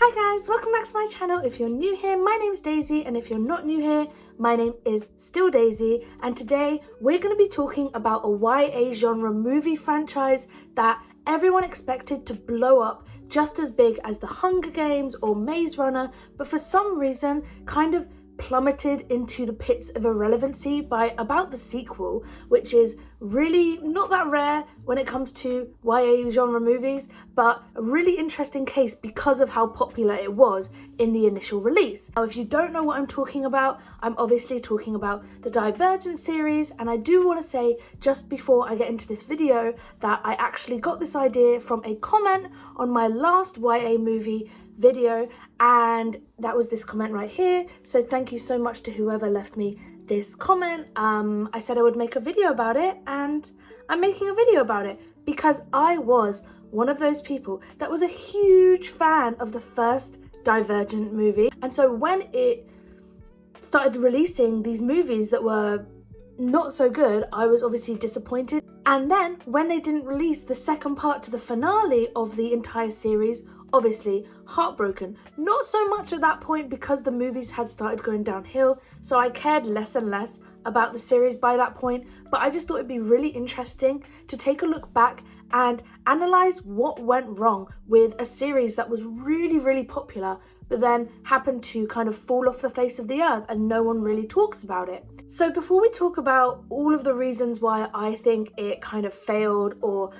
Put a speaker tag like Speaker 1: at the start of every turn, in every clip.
Speaker 1: Hi guys, welcome back to my channel. If you're new here, my name's Daisy, and if you're not new here, my name is still Daisy, and today we're going to be talking about a YA genre movie franchise that everyone expected to blow up just as big as The Hunger Games or Maze Runner, but for some reason kind of plummeted into the pits of irrelevancy by about the sequel, which is really not that rare when it comes to YA genre movies, but a really interesting case because of how popular it was in the initial release. Now, if you don't know what I'm talking about, I'm obviously talking about the Divergent series, and I do want to say just before I get into this video that I actually got this idea from a comment on my last YA movie video, and that was this comment right here. So thank you so much to whoever left me this comment. I said I would make a video about it, and I'm making a video about it because I was one of those people that was a huge fan of the first Divergent movie, and so when it started releasing these movies that were not so good, I was obviously disappointed. And then when they didn't release the second part to the finale of the entire series, obviously heartbroken. Not so much at that point because the movies had started going downhill, so I cared less and less about the series by that point, but I just thought it'd be really interesting to take a look back and analyze what went wrong with a series that was really popular but then happened to kind of fall off the face of the earth and no one really talks about it. So before we talk about all of the reasons why I think it kind of failed or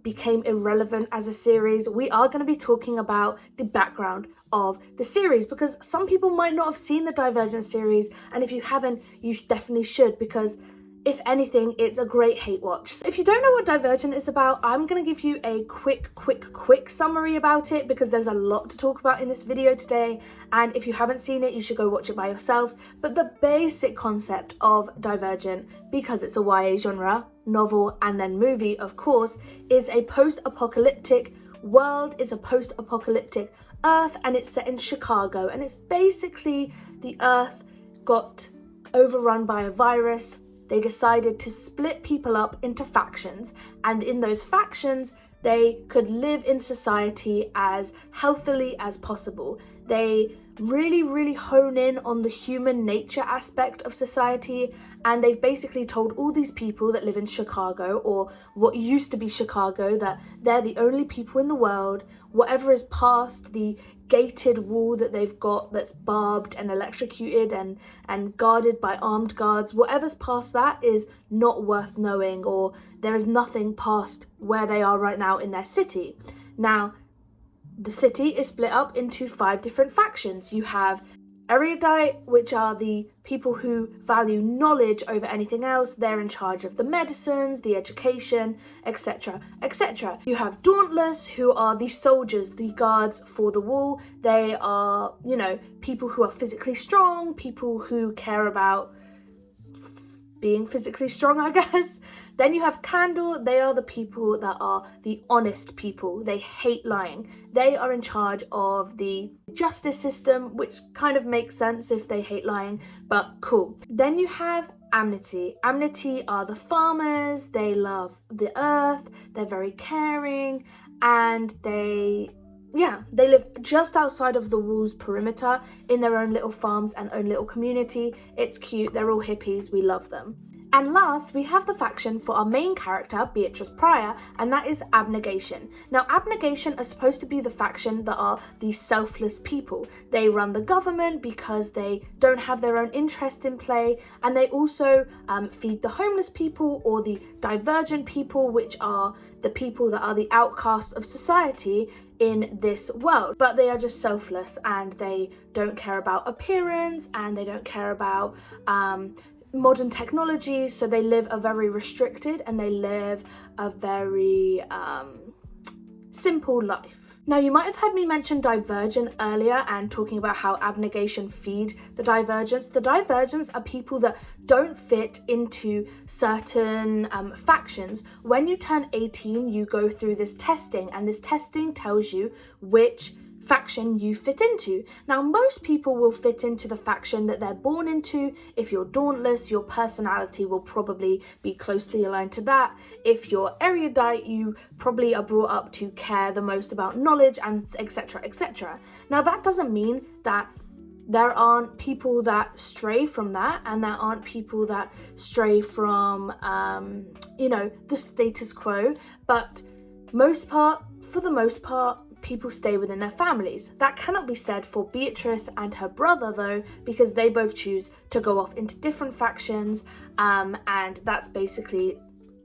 Speaker 1: became irrelevant as a series, we are going to be talking about the background of the series, because some people might not have seen the Divergent series, and if you haven't, you definitely should, because if anything, it's a great hate watch. So if you don't know what Divergent is about, I'm going to give you a quick summary about it because there's a lot to talk about in this video today, and if you haven't seen it, you should go watch it by yourself. But the basic concept of Divergent, because it's a YA genre, novel and then movie of course, is a post-apocalyptic world, it's a post-apocalyptic Earth, and it's set in Chicago, and it's basically the Earth got overrun by a virus. They decided to split people up into factions, and in those factions, they could live in society as healthily as possible. They really hone in on the human nature aspect of society, and they've basically told all these people that live in Chicago, or what used to be Chicago, that they're the only people in the world. Whatever is past the gated wall that they've got that's barbed and electrocuted and guarded by armed guards, whatever's past that is not worth knowing, or there is nothing past where they are right now in their city. Now, the city is split up into 5 different factions. You have erudite, which are the people who value knowledge over anything else. They're in charge of the medicines, the education, etc. You have dauntless, who are the soldiers, the guards for the wall. They are, people who are physically strong, people who care about being physically strong, I guess. Then you have Candle. They are the people that are the honest people. They hate lying. They are in charge of the justice system, which kind of makes sense if they hate lying, but cool. Then you have Amity. Amity are the farmers. They love the earth. They're very caring, and they live just outside of the wall's perimeter in their own little farms and own little community. It's cute. They're all hippies. We love them. And last, we have the faction for our main character, Beatrice Pryor, and that is Abnegation. Now, Abnegation are supposed to be the faction that are the selfless people. They run the government because they don't have their own interest in play, and they also feed the homeless people, or the divergent people, which are the people that are the outcasts of society in this world. But they are just selfless, and they don't care about appearance, and they don't care about modern technology, so they live a very restricted and they live a very simple life. Now, you might have heard me mention Divergent earlier and talking about how Abnegation feed the Divergents. The Divergents are people that don't fit into certain factions. When you turn 18, you go through this testing, and this testing tells you which faction you fit into. Now, most people will fit into the faction that they're born into. If you're dauntless, your personality will probably be closely aligned to that. If you're erudite, you probably are brought up to care the most about knowledge, and etc, etc. Now, that doesn't mean that there aren't people that stray from that, and there aren't people that stray from, the status quo, but for the most part, people stay within their families. That cannot be said for Beatrice and her brother, though, because they both choose to go off into different factions, and that's basically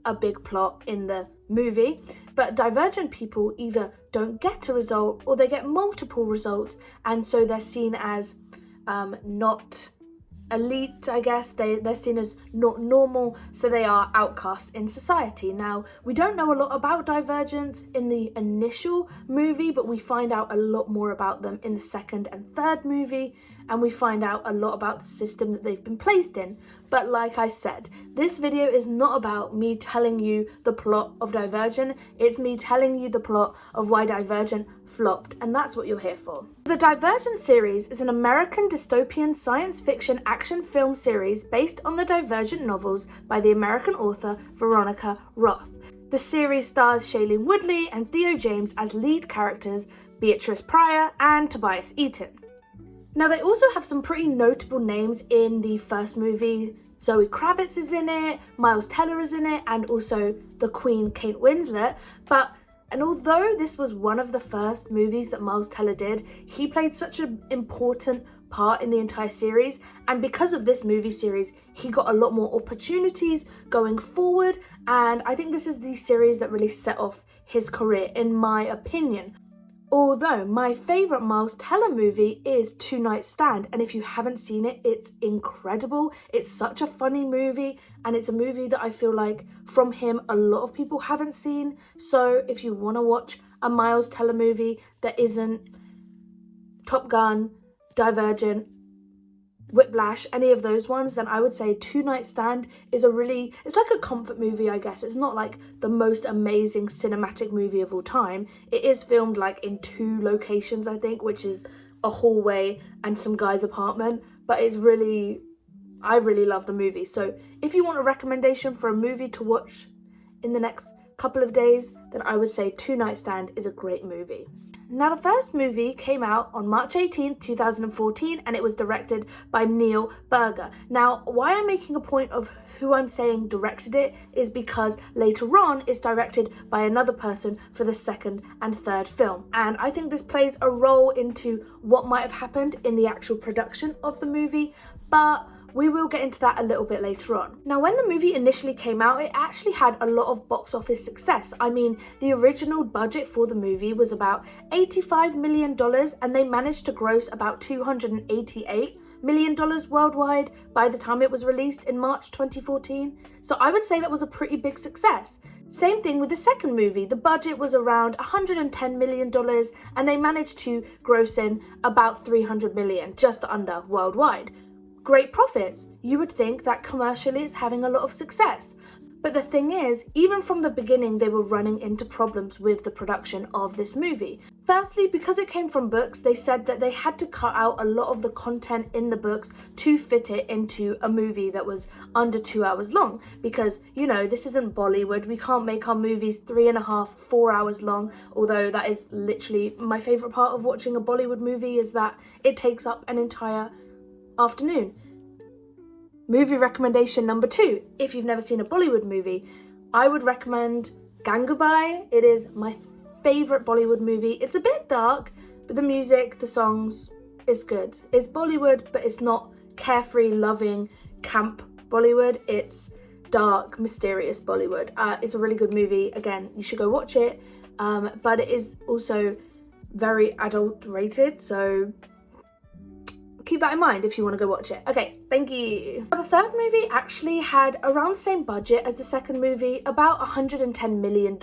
Speaker 1: a big plot in the movie. But divergent people either don't get a result or they get multiple results, and so they're seen as not elite, I guess. They're seen as not normal, so they are outcasts in society. Now, we don't know a lot about divergents in the initial movie, but we find out a lot more about them in the second and third movie, and we find out a lot about the system that they've been placed in. But like I said, this video is not about me telling you the plot of Divergent, it's me telling you the plot of why Divergent flopped, and that's what you're here for. The Divergent series is an American dystopian science fiction action film series based on the Divergent novels by the American author Veronica Roth. The series stars Shailene Woodley and Theo James as lead characters, Beatrice Pryor and Tobias Eaton. Now, they also have some pretty notable names in the first movie. Zoe Kravitz is in it, Miles Teller is in it, and also the Queen, Kate Winslet. And although this was one of the first movies that Miles Teller did, he played such an important part in the entire series, and because of this movie series, he got a lot more opportunities going forward, and I think this is the series that really set off his career, in my opinion. Although my favourite Miles Teller movie is Two Night Stand, and if you haven't seen it, it's incredible. It's such a funny movie, and it's a movie that I feel like from him a lot of people haven't seen. So if you want to watch a Miles Teller movie that isn't Top Gun, Divergent, Whiplash, any of those ones, then I would say Two Night Stand is it's like a comfort movie, I guess. It's not like the most amazing cinematic movie of all time. It is filmed like in 2 locations, I think, which is a hallway and some guy's apartment, but I really love the movie. So if you want a recommendation for a movie to watch in the next couple of days, then I would say Two Night Stand is a great movie. Now, the first movie came out on March 18th, 2014, and it was directed by Neil Berger. Now, why I'm making a point of who I'm saying directed it is because later on it's directed by another person for the second and third film. And I think this plays a role into what might have happened in the actual production of the movie, but we will get into that a little bit later on. Now, when the movie initially came out, it actually had a lot of box office success. I mean, the original budget for the movie was about $85 million, and they managed to gross about $288 million worldwide by the time it was released in March 2014. So I would say that was a pretty big success. Same thing with the second movie. The budget was around $110 million, and they managed to gross in about $300 million, just under worldwide. Great profits. You would think that commercially it's having a lot of success. But the thing is, even from the beginning, they were running into problems with the production of this movie. Firstly, because it came from books, they said that they had to cut out a lot of the content in the books to fit it into a movie that was under 2 hours long. Because, this isn't Bollywood. We can't make our movies 3.5, 4 hours long. Although that is literally my favourite part of watching a Bollywood movie, is that it takes up an entire afternoon. Movie recommendation number 2. If you've never seen a Bollywood movie, I would recommend Gangubai. It is my favourite Bollywood movie. It's a bit dark, but the music, the songs, is good. It's Bollywood, but it's not carefree, loving, camp Bollywood. It's dark, mysterious Bollywood. It's a really good movie. Again, you should go watch it. But it is also very adult rated, so keep that in mind if you want to go watch it. Okay, thank you. The third movie actually had around the same budget as the second movie, about $110 million,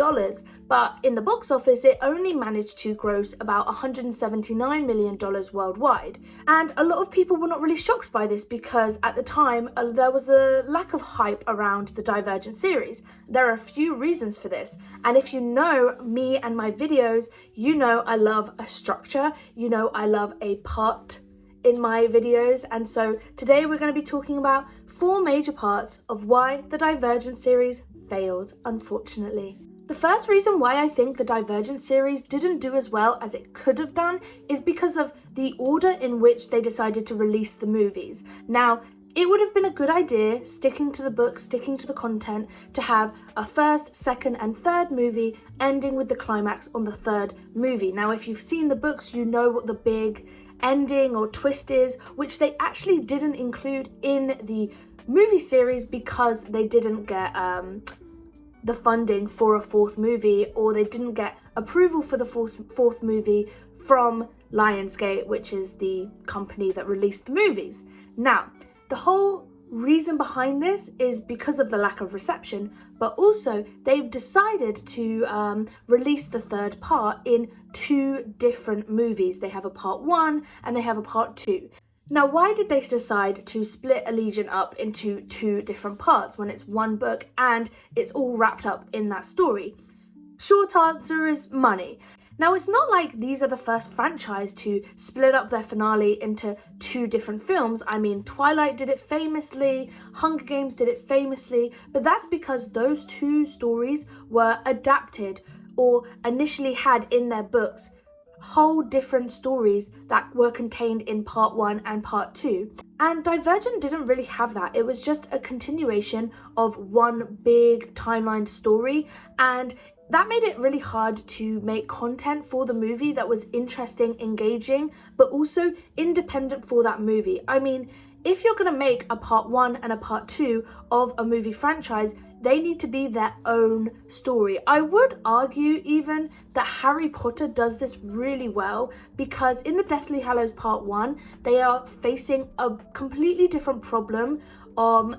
Speaker 1: but in the box office it only managed to gross about $179 million worldwide. And a lot of people were not really shocked by this because at the time there was a lack of hype around the Divergent series. There are a few reasons for this, and if you know me and my videos, you know I love a structure, you know I love a part in my videos, and so today we're going to be talking about 4 major parts of why the Divergent series failed, unfortunately. The first reason why I think the Divergent series didn't do as well as it could have done is because of the order in which they decided to release the movies. Now, it would have been a good idea, sticking to the book, sticking to the content, to have a first, second, and third movie ending with the climax on the third movie. Now, if you've seen the books, you know what the big ending or twist is, which they actually didn't include in the movie series because they didn't get the funding for a 4th movie, or they didn't get approval for the 4th movie from Lionsgate, which is the company that released the movies. Now, the whole reason behind this is because of the lack of reception, but also they've decided to release the third part in 2 different movies. They have a part 1 and they have a part 2. Now, why did they decide to split Allegiant up into 2 different parts when it's one book and it's all wrapped up in that story? Short answer is money. Now, it's not like these are the first franchise to split up their finale into 2 different films. I mean, Twilight did it famously, Hunger Games did it famously, but that's because those 2 stories were adapted or initially had in their books whole different stories that were contained in part 1 and part 2. And Divergent didn't really have that. It was just a continuation of one big timeline story, and that made it really hard to make content for the movie that was interesting, engaging, but also independent for that movie. I mean, if you're going to make a part 1 and a part 2 of a movie franchise, they need to be their own story. I would argue even that Harry Potter does this really well, because in the Deathly Hallows Part 1, they are facing a completely different problem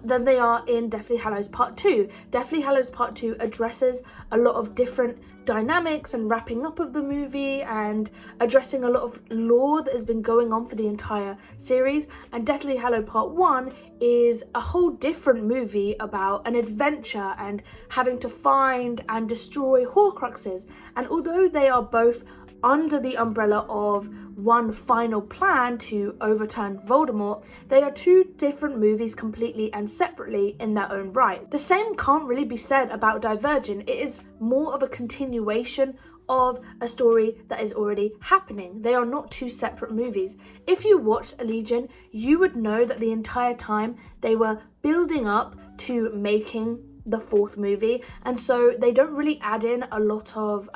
Speaker 1: than they are in Deathly Hallows Part 2. Deathly Hallows Part 2 addresses a lot of different dynamics and wrapping up of the movie and addressing a lot of lore that has been going on for the entire series, and Deathly Hallows Part 1 is a whole different movie about an adventure and having to find and destroy Horcruxes. And although they are both under the umbrella of one final plan to overturn Voldemort, they are 2 different movies completely and separately in their own right. The same can't really be said about Divergent. It is more of a continuation of a story that is already happening. They are not 2 separate movies. If you watched Allegiant, you would know that the entire time they were building up to making the 4th movie, and so they don't really add in a lot of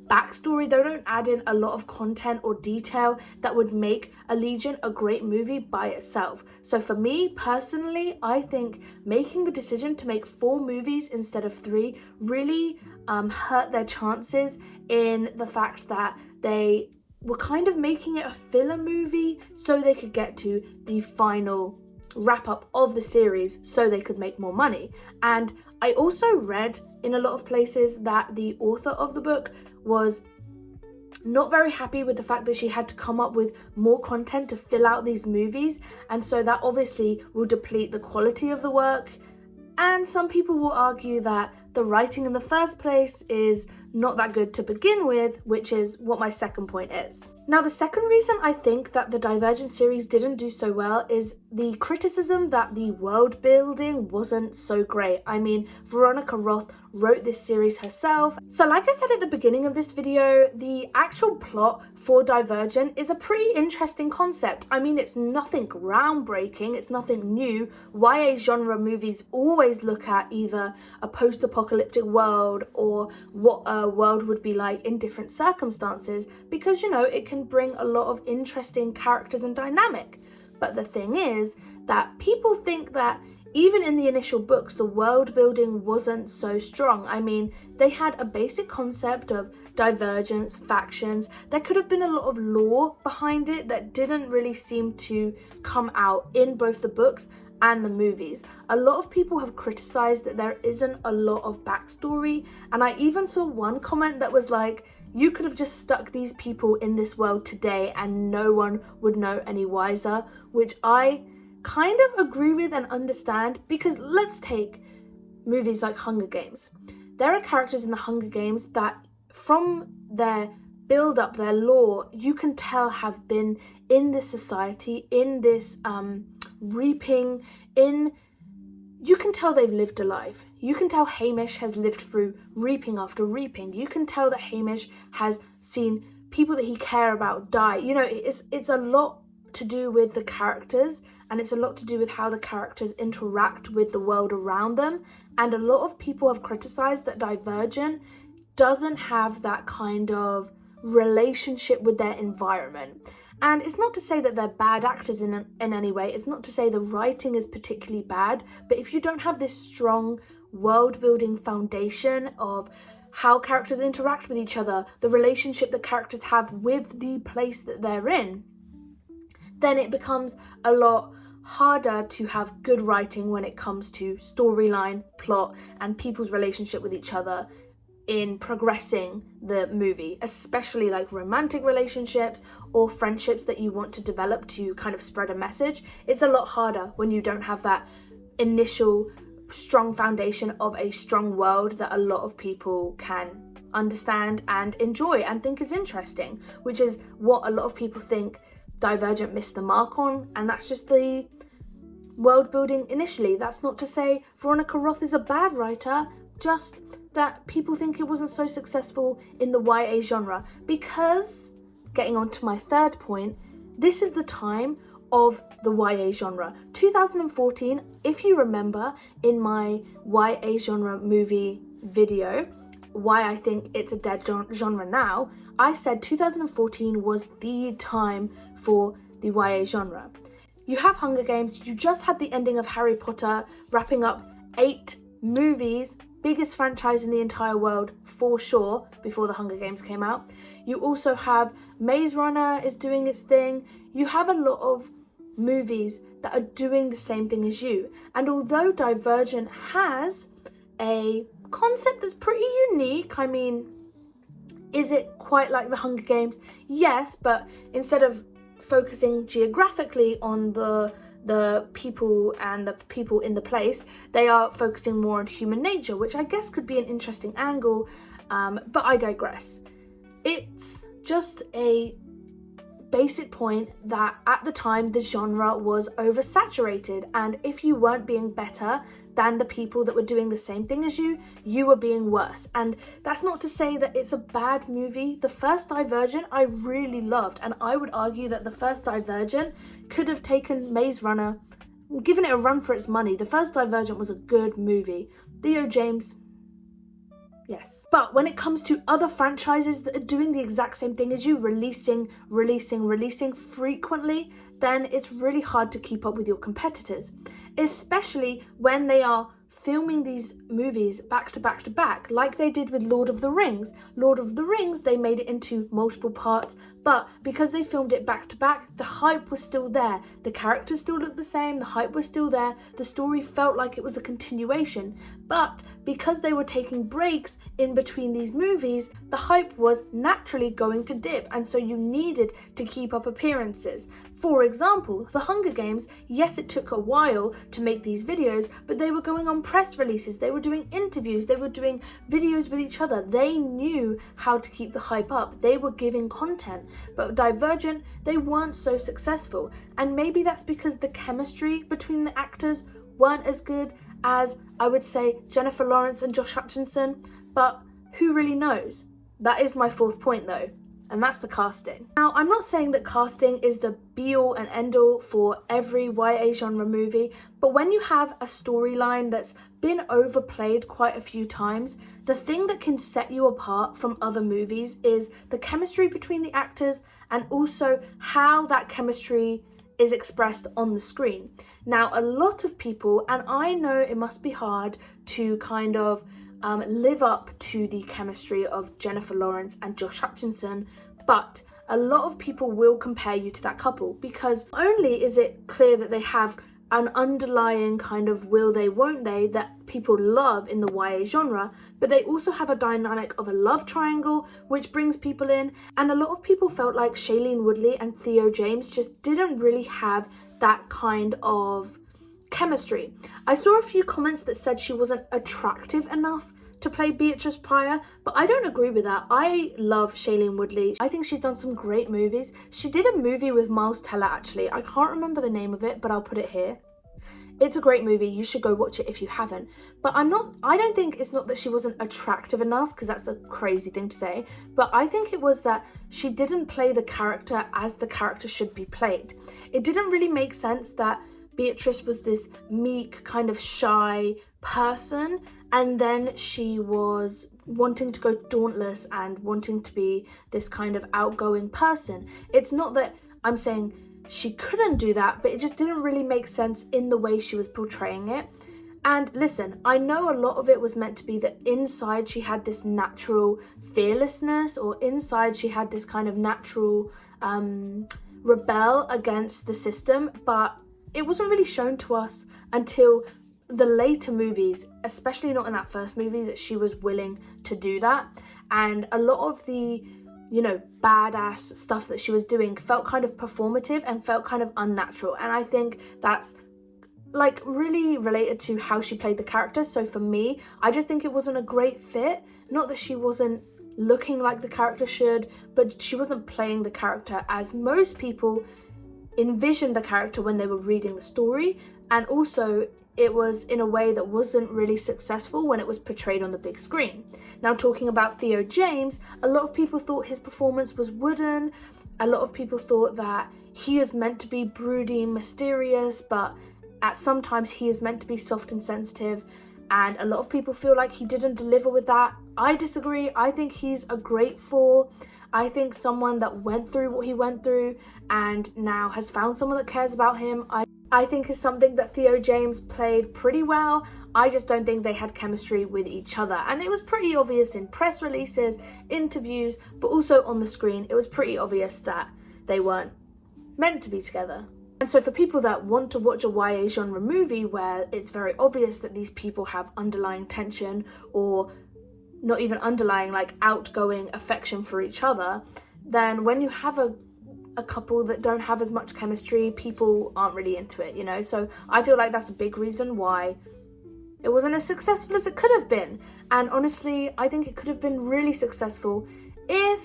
Speaker 1: backstory. They don't add in a lot of content or detail that would make Allegiant a great movie by itself. So for me personally, I think making the decision to make 4 movies instead of 3 really hurt their chances, in the fact that they were kind of making it a filler movie so they could get to the final wrap up of the series so they could make more money. And I also read in a lot of places that the author of the book was not very happy with the fact that she had to come up with more content to fill out these movies, and so that obviously will deplete the quality of the work. And some people will argue that the writing in the first place is not that good to begin with, which is what my second point is. Now, the second reason I think that the Divergent series didn't do so well is the criticism that the world building wasn't so great. I mean, Veronica Roth wrote this series herself. So like I said at the beginning of this video, the actual plot for Divergent is a pretty interesting concept. I mean, it's nothing groundbreaking, it's nothing new. YA genre movies always look at either a post-apocalyptic world or what a world would be like in different circumstances, because, you know, it can bring a lot of interesting characters and dynamic. But the thing is that people think that even in the initial books, the world building wasn't so strong. I mean, they had a basic concept of divergence, factions. There could have been a lot of lore behind it that didn't really seem to come out in both the books and the movies. A lot of people have criticized that there isn't a lot of backstory, and I even saw one comment that was like, you could have just stuck these people in this world today and no one would know any wiser, which I kind of agree with and understand, because let's take movies like Hunger Games. There are characters in the Hunger Games that from their build up, their lore, you can tell have been in this society, in this reaping, you can tell they've lived a life. You can tell Hamish has lived through reaping after reaping. You can tell that Hamish has seen people that he care about die. You know, it's a lot to do with the characters, and it's a lot to do with how the characters interact with the world around them. And a lot of people have criticized that Divergent doesn't have that kind of relationship with their environment. And it's not to say that they're bad actors in any way. It's not to say the writing is particularly bad. But if you don't have this strong world-building foundation of how characters interact with each other, the relationship that characters have with the place that they're in, then it becomes a lot harder to have good writing when it comes to storyline, plot, and people's relationship with each other in progressing the movie, especially like romantic relationships or friendships that you want to develop to kind of spread a message. It's a lot harder when you don't have that initial strong foundation of a strong world that a lot of people can understand and enjoy and think is interesting, which is what a lot of people think Divergent missed the mark on. And that's just the world building initially. That's not to say Veronica Roth is a bad writer, just that people think it wasn't so successful in the YA genre. Because, getting on to my third point, this is the time of the YA genre. 2014, if you remember in my YA genre movie video, why I think it's a dead genre now, I said 2014 was the time for the YA genre. You have Hunger Games, you just had the ending of Harry Potter, wrapping up 8 movies, biggest franchise in the entire world for sure, before the Hunger Games came out. You also have Maze Runner is doing its thing. You have a lot of movies that are doing the same thing as you. And although Divergent has a concept that's pretty unique, I mean, is it quite like the Hunger Games? Yes, but instead of focusing geographically on the people and the people in the place, they are focusing more on human nature, which I guess could be an interesting angle, but I digress. It's just a basic point that at the time the genre was oversaturated, and if you weren't being better than the people that were doing the same thing as you, you were being worse. And that's not to say that it's a bad movie. The first Divergent I really loved, and I would argue that the first Divergent could have taken Maze Runner, given it a run for its money. The first Divergent was a good movie. Theo James, yes. But when it comes to other franchises that are doing the exact same thing as you, releasing frequently, then it's really hard to keep up with your competitors, especially when they are filming these movies back to back to back, like they did with Lord of the Rings. Lord of the Rings, they made it into multiple parts, but because they filmed it back to back, the hype was still there. The characters still looked the same, the hype was still there, the story felt like it was a continuation. But because they were taking breaks in between these movies, the hype was naturally going to dip, and so you needed to keep up appearances. For example, The Hunger Games, yes, it took a while to make these videos, but they were going on press releases, they were doing interviews, they were doing videos with each other. They knew how to keep the hype up, they were giving content. But Divergent, they weren't so successful, and maybe that's because the chemistry between the actors weren't as good as, I would say, Jennifer Lawrence and Josh Hutcherson, but who really knows? That is my fourth point though, and that's the casting. Now, I'm not saying that casting is the be-all and end-all for every YA genre movie, but when you have a storyline that's been overplayed quite a few times, the thing that can set you apart from other movies is the chemistry between the actors, and also how that chemistry is expressed on the screen. Now, a lot of people, and I know it must be hard to kind of live up to the chemistry of Jennifer Lawrence and Josh Hutcherson, but a lot of people will compare you to that couple, because not only is it clear that they have an underlying kind of will they won't they that people love in the YA genre, but they also have a dynamic of a love triangle which brings people in. And a lot of people felt like Shailene Woodley and Theo James just didn't really have that kind of chemistry. I saw a few comments that said she wasn't attractive enough to play Beatrice Pryor, but I don't agree with that. I love Shailene Woodley. I think she's done some great movies. She did a movie with Miles Teller, actually. I can't remember the name of it, but I'll put it here. It's a great movie. You should go watch it if you haven't. But I don't think it's not that she wasn't attractive enough, because that's a crazy thing to say, but I think it was that she didn't play the character as the character should be played. It didn't really make sense that Beatrice was this meek, kind of shy person, and then she was wanting to go dauntless and wanting to be this kind of outgoing person. It's not that I'm saying she couldn't do that, but it just didn't really make sense in the way she was portraying it. And listen, I know a lot of it was meant to be that inside she had this natural fearlessness, or inside she had this kind of natural rebel against the system, but it wasn't really shown to us until the later movies, especially not in that first movie, that she was willing to do that. And a lot of the, you know, badass stuff that she was doing felt kind of performative and felt kind of unnatural. And I think that's like really related to how she played the character. So for me, I just think it wasn't a great fit. Not that she wasn't looking like the character should, but she wasn't playing the character as most people envisioned the character when they were reading the story. And also it was in a way that wasn't really successful when it was portrayed on the big screen. Now, talking about Theo James, a lot of people thought his performance was wooden. A lot of people thought that he is meant to be broody, mysterious, but at sometimes he is meant to be soft and sensitive. And a lot of people feel like he didn't deliver with that. I disagree. I think he's a great Thor. I think someone that went through what he went through and now has found someone that cares about him, I think is something that Theo James played pretty well. I just don't think they had chemistry with each other. And it was pretty obvious in press releases, interviews, but also on the screen. It was pretty obvious that they weren't meant to be together. And so for people that want to watch a YA genre movie where it's very obvious that these people have underlying tension, or not even underlying, like outgoing affection for each other, then when you have a couple that don't have as much chemistry, people aren't really into it, you know? So I feel like that's a big reason why it wasn't as successful as it could have been. And honestly, I think it could have been really successful if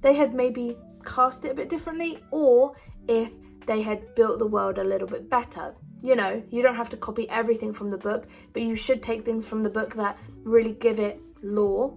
Speaker 1: they had maybe cast it a bit differently, or if they had built the world a little bit better. You know, you don't have to copy everything from the book, but you should take things from the book that really give it lore,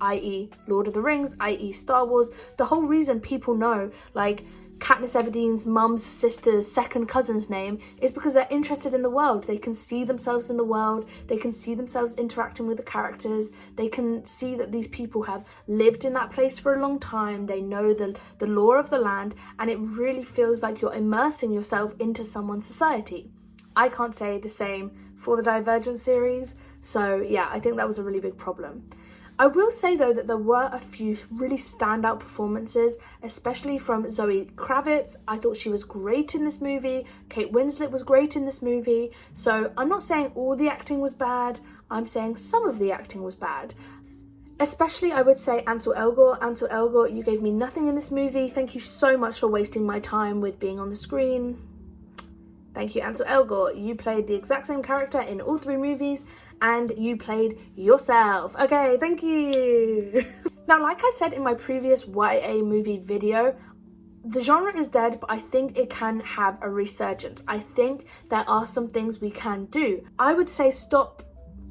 Speaker 1: i.e. Lord of the Rings, i.e. Star Wars. The whole reason people know, like, Katniss Everdeen's mum's sister's second cousin's name is because they're interested in the world. They can see themselves in the world. They can see themselves interacting with the characters. They can see that these people have lived in that place for a long time. They know the lore of the land, and it really feels like you're immersing yourself into someone's society. I can't say the same for the Divergent series. So yeah, I think that was a really big problem. I will say though that there were a few really standout performances, especially from Zoe Kravitz. I thought she was great in this movie. Kate Winslet was great in this movie. So I'm not saying all the acting was bad. I'm saying some of the acting was bad. Especially, I would say, Ansel Elgort. Ansel Elgort, you gave me nothing in this movie. Thank you so much for wasting my time with being on the screen. Thank you, Ansel Elgort. You played the exact same character in all three movies, and you played yourself. Okay, thank you. Now, like I said in my previous YA movie video, the genre is dead, but I think it can have a resurgence. I think there are some things we can do. I would say stop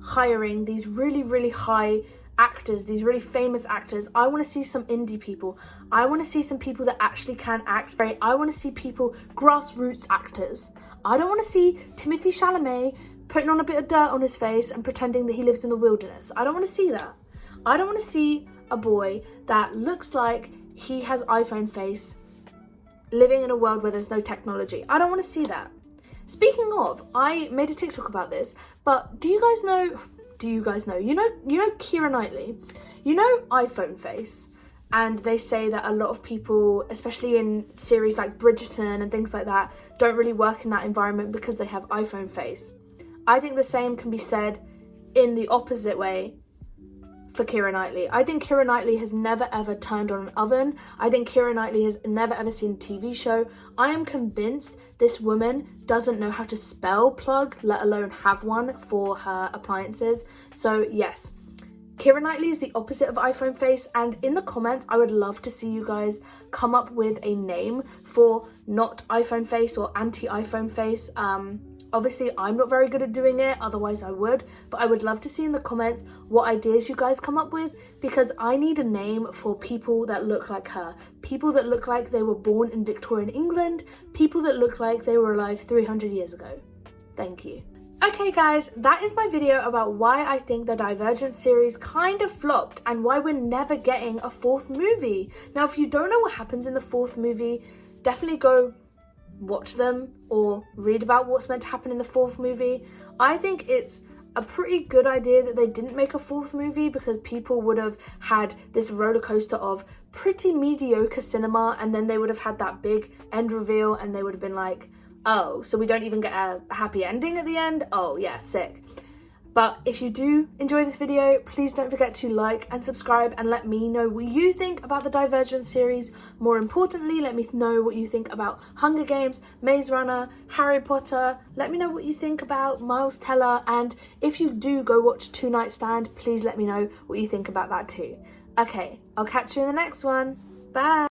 Speaker 1: hiring these really, really high actors, these really famous actors. I want to see some indie people. I want to see some people that actually can act. I want to see people, grassroots actors. I don't want to see Timothée Chalamet putting on a bit of dirt on his face and pretending that he lives in the wilderness. I don't want to see that. I don't want to see a boy that looks like he has iPhone face living in a world where there's no technology. I don't want to see that. Speaking of, I made a TikTok about this, but do you guys know, you know Keira Knightley, you know iPhone face, and they say that a lot of people, especially in series like Bridgerton and things like that, don't really work in that environment because they have iPhone face. I think the same can be said in the opposite way for Keira Knightley. I think Keira Knightley has never ever turned on an oven. I think Keira Knightley has never ever seen a TV show. I am convinced this woman doesn't know how to spell plug, let alone have one for her appliances. So yes, Keira Knightley is the opposite of iPhone face, and in the comments I would love to see you guys come up with a name for not iPhone face or anti-iPhone face. Obviously, I'm not very good at doing it, otherwise I would, but I would love to see in the comments what ideas you guys come up with, because I need a name for people that look like her, people that look like they were born in Victorian England, people that look like they were alive 300 years ago. Thank you. Okay guys, that is my video about why I think the Divergent series kind of flopped and why we're never getting a fourth movie. Now, if you don't know what happens in the fourth movie, definitely go watch them or read about what's meant to happen in the fourth movie. I think it's a pretty good idea that they didn't make a fourth movie, because people would have had this roller coaster of pretty mediocre cinema, and then they would have had that big end reveal and they would have been like, oh, so we don't even get a happy ending at the end? Oh yeah, sick. But if you do enjoy this video, please don't forget to like and subscribe and let me know what you think about the Divergent series. More importantly, let me know what you think about Hunger Games, Maze Runner, Harry Potter. Let me know what you think about Miles Teller, and if you do go watch Two Night Stand, please let me know what you think about that too. Okay, I'll catch you in the next one. Bye!